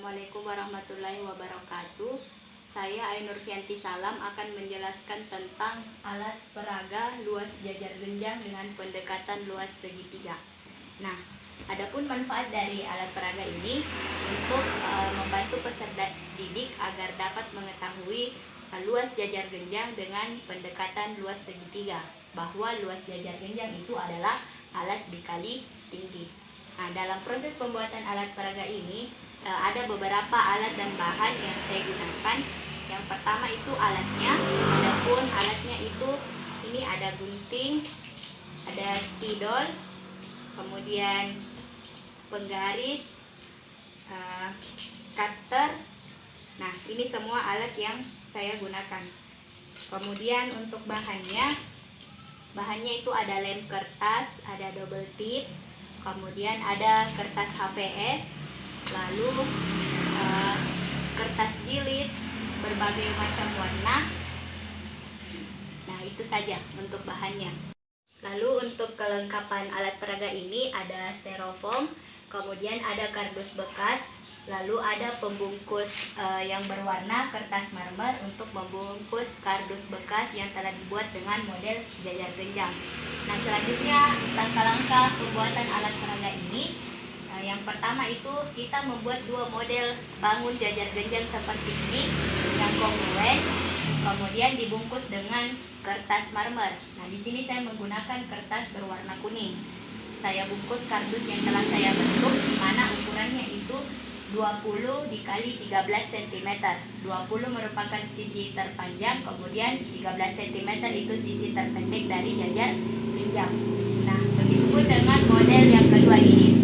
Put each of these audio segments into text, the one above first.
Assalamualaikum warahmatullahi wabarakatuh. Saya Ainur Fianti Salam akan menjelaskan tentang alat peraga luas jajar genjang dengan pendekatan luas segitiga. Nah, adapun manfaat dari alat peraga ini untuk membantu peserta didik agar dapat mengetahui luas jajar genjang dengan pendekatan luas segitiga, bahwa luas jajar genjang itu adalah alas dikali tinggi. Nah, dalam proses pembuatan alat peraga ini ada beberapa alat dan bahan yang saya gunakan. Yang pertama itu alatnya. Adapun alatnya itu ini ada gunting, ada spidol, kemudian penggaris, cutter. Nah, ini semua alat yang saya gunakan. Kemudian untuk bahannya itu ada lem kertas, ada double tip, kemudian ada kertas HVS, lalu kertas jilid berbagai macam warna. Nah, itu saja untuk bahannya. Lalu untuk kelengkapan alat peraga ini ada styrofoam, kemudian ada kardus bekas, lalu ada pembungkus yang berwarna kertas marmer untuk membungkus kardus bekas yang telah dibuat dengan model jajar genjang. Nah, selanjutnya langkah-langkah pembuatan alat peraga ini. Yang pertama itu kita membuat dua model bangun jajar genjang seperti ini yang kongruen, kemudian dibungkus dengan kertas marmer. Nah, di sini saya menggunakan kertas berwarna kuning. Saya bungkus kardus yang telah saya bentuk, di mana ukurannya itu 20 dikali 13 cm. 20 merupakan sisi terpanjang, kemudian 13 cm itu sisi terpendek dari jajar genjang. Nah, begitupun dengan model yang kedua ini.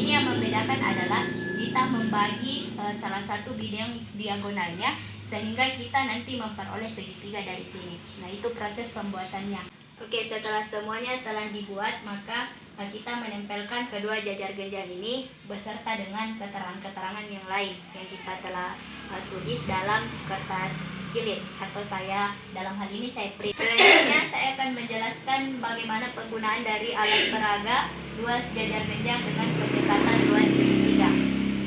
Yang membedakan adalah kita membagi salah satu bidang diagonalnya sehingga kita nanti memperoleh segitiga dari sini. Nah, itu proses pembuatannya. Oke, setelah semuanya telah dibuat, maka kita menempelkan kedua jajar genjang ini beserta dengan keterangan-keterangan yang lain yang kita telah tulis dalam kertas jilid, atau dalam hal ini saya print. Selanjutnya saya akan menjelaskan bagaimana penggunaan dari alat peraga luas jajar genjang dengan pendekatan luas segitiga.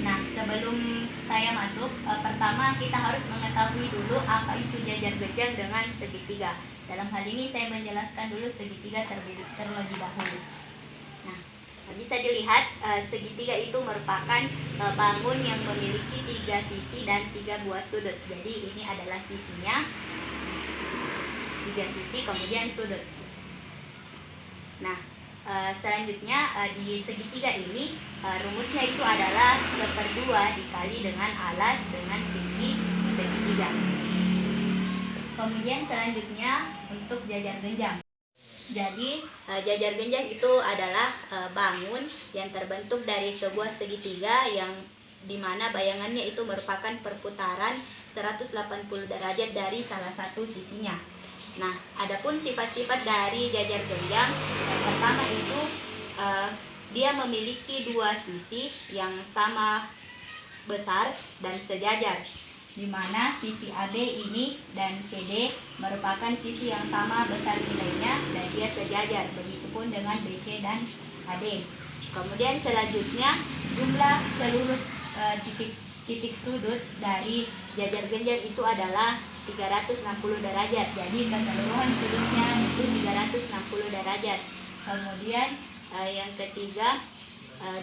Nah, sebelum saya masuk, pertama kita harus mengetahui dulu apa itu jajar genjang dengan segitiga. Dalam hal ini saya menjelaskan dulu segitiga terlebih dahulu. Nah, bisa dilihat segitiga itu merupakan bangun yang memiliki 3 sisi dan 3 buah sudut. Jadi ini adalah sisinya, 3 sisi kemudian sudut. Nah, selanjutnya di segitiga ini rumusnya itu adalah 1/2 dikali dengan alas dengan tinggi segitiga. Kemudian selanjutnya untuk jajar genjang. Jadi jajar genjang itu adalah bangun yang terbentuk dari sebuah segitiga yang dimana bayangannya itu merupakan perputaran 180 derajat dari salah satu sisinya. Nah, adapun sifat-sifat dari jajar genjang, yang pertama itu dia memiliki 2 sisi yang sama besar dan sejajar, di mana sisi AB ini dan CD merupakan sisi yang sama besar nilainya dan dia sejajar. Begitupun dengan BC dan AD. Kemudian selanjutnya jumlah seluruh titik sudut dari jajar genjang itu adalah 360 derajat. Jadi keseluruhan sudutnya itu 360 derajat. Kemudian yang ketiga,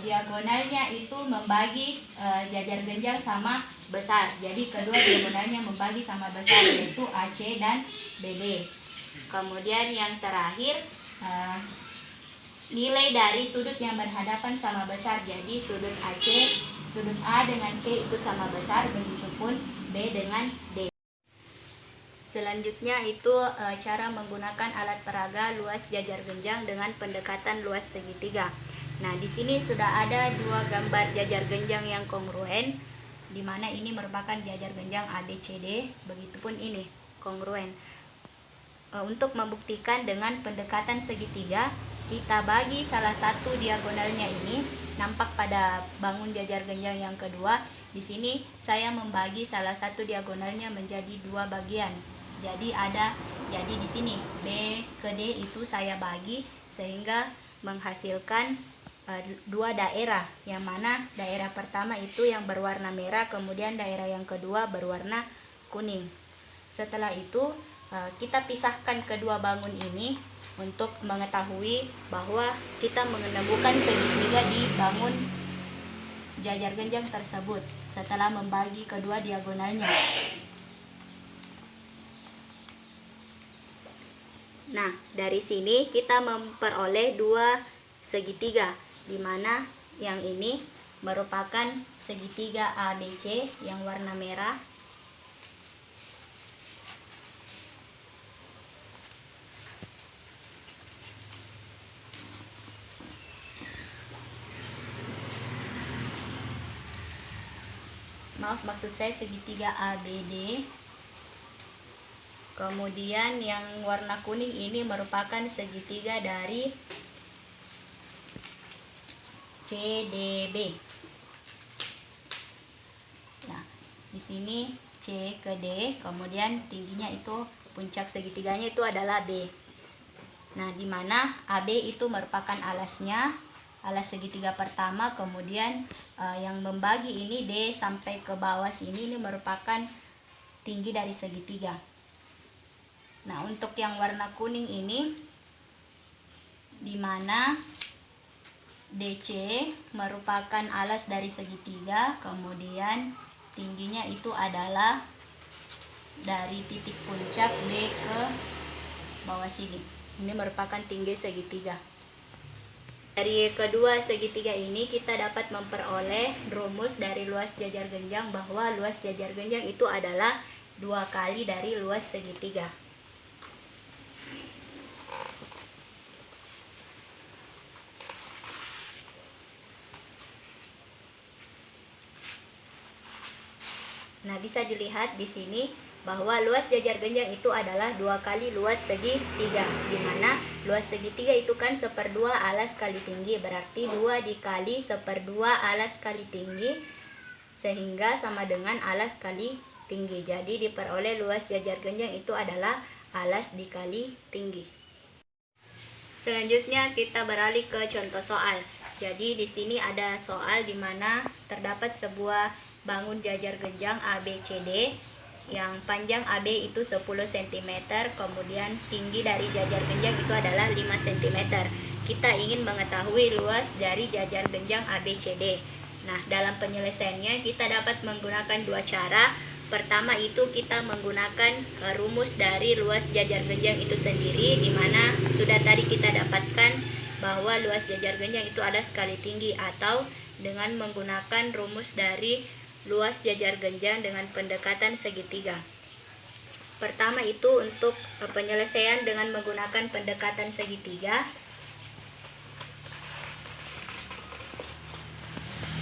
diagonalnya itu membagi jajar genjang sama besar. Jadi kedua diagonalnya membagi sama besar, yaitu AC dan BD. Kemudian yang terakhir, nilai dari sudut yang berhadapan sama besar. Jadi sudut AC, sudut A dengan C itu sama besar, begitupun B dengan D. Selanjutnya itu cara menggunakan alat peraga luas jajar genjang dengan pendekatan luas segitiga. Nah, di sini sudah ada 2 gambar jajar genjang yang kongruen, di mana ini merupakan jajar genjang ABCD, begitupun ini kongruen. Untuk membuktikan dengan pendekatan segitiga, kita bagi salah satu diagonalnya ini, nampak pada bangun jajar genjang yang kedua. Di sini saya membagi salah satu diagonalnya menjadi 2 bagian. Jadi di sini B ke D itu saya bagi sehingga menghasilkan dua daerah, yang mana daerah pertama itu yang berwarna merah, kemudian daerah yang kedua berwarna kuning. Setelah itu kita pisahkan kedua bangun ini untuk mengetahui bahwa kita menemukan segitiga di bangun jajar genjang tersebut setelah membagi kedua diagonalnya. Nah, dari sini kita memperoleh dua segitiga, di mana yang ini merupakan segitiga ABC yang warna merah. Maksud saya segitiga ABD. Kemudian yang warna kuning ini merupakan segitiga dari CDB. Nah, di sini C ke D, kemudian tingginya itu puncak segitiganya itu adalah B. Nah, di mana AB itu merupakan alasnya, alas segitiga pertama, kemudian yang membagi ini D sampai ke bawah sini ini merupakan tinggi dari segitiga. Nah, untuk yang warna kuning ini, di mana DC merupakan alas dari segitiga, kemudian tingginya itu adalah dari titik puncak B ke bawah sini. Ini merupakan tinggi segitiga. Dari kedua segitiga ini kita dapat memperoleh rumus dari luas jajar genjang, bahwa luas jajar genjang itu adalah 2 kali dari luas segitiga. Nah, bisa dilihat di sini bahwa luas jajar genjang itu adalah 2 kali luas segitiga, di mana luas segitiga itu kan 1/2 alas kali tinggi, berarti 2 dikali 1/2 alas kali tinggi, sehingga sama dengan alas kali tinggi. Jadi diperoleh luas jajar genjang itu adalah alas dikali tinggi. Selanjutnya kita beralih ke contoh soal. Jadi di sini ada soal di mana terdapat sebuah bangun jajar genjang ABCD yang panjang AB itu 10 cm, kemudian tinggi dari jajar genjang itu adalah 5 cm. Kita ingin mengetahui luas dari jajar genjang ABCD. Nah, dalam penyelesaiannya kita dapat menggunakan dua cara. Pertama itu kita menggunakan rumus dari luas jajar genjang itu sendiri, di mana sudah tadi kita dapatkan bahwa luas jajar genjang itu ada sekali tinggi, atau dengan menggunakan rumus dari luas jajar genjang dengan pendekatan segitiga. Pertama itu untuk penyelesaian dengan menggunakan pendekatan segitiga.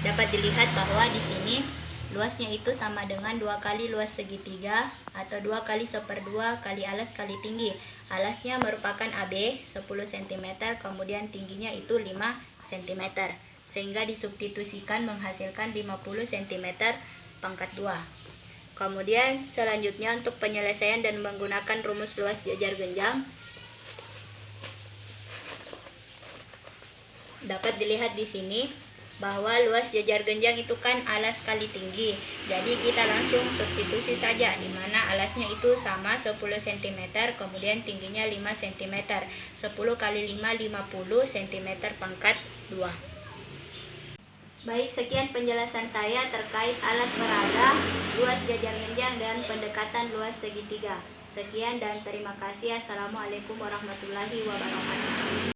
Dapat dilihat bahwa di sini luasnya itu sama dengan 2 kali luas segitiga, atau 2 kali 1/2 kali alas kali tinggi. Alasnya merupakan AB 10 cm, kemudian tingginya itu 5 cm. Sehingga disubstitusikan menghasilkan 50 cm pangkat 2. Kemudian selanjutnya untuk penyelesaian dan menggunakan rumus luas jajar genjang, dapat dilihat di sini bahwa luas jajar genjang itu kan alas kali tinggi. Jadi kita langsung substitusi saja, di mana alasnya itu sama 10 cm, kemudian tingginya 5 cm. 10 kali 5 50 cm pangkat 2. Baik, sekian penjelasan saya terkait alat peraga, luas jajar genjang, dan pendekatan luas segitiga. Sekian dan terima kasih. Assalamualaikum warahmatullahi wabarakatuh.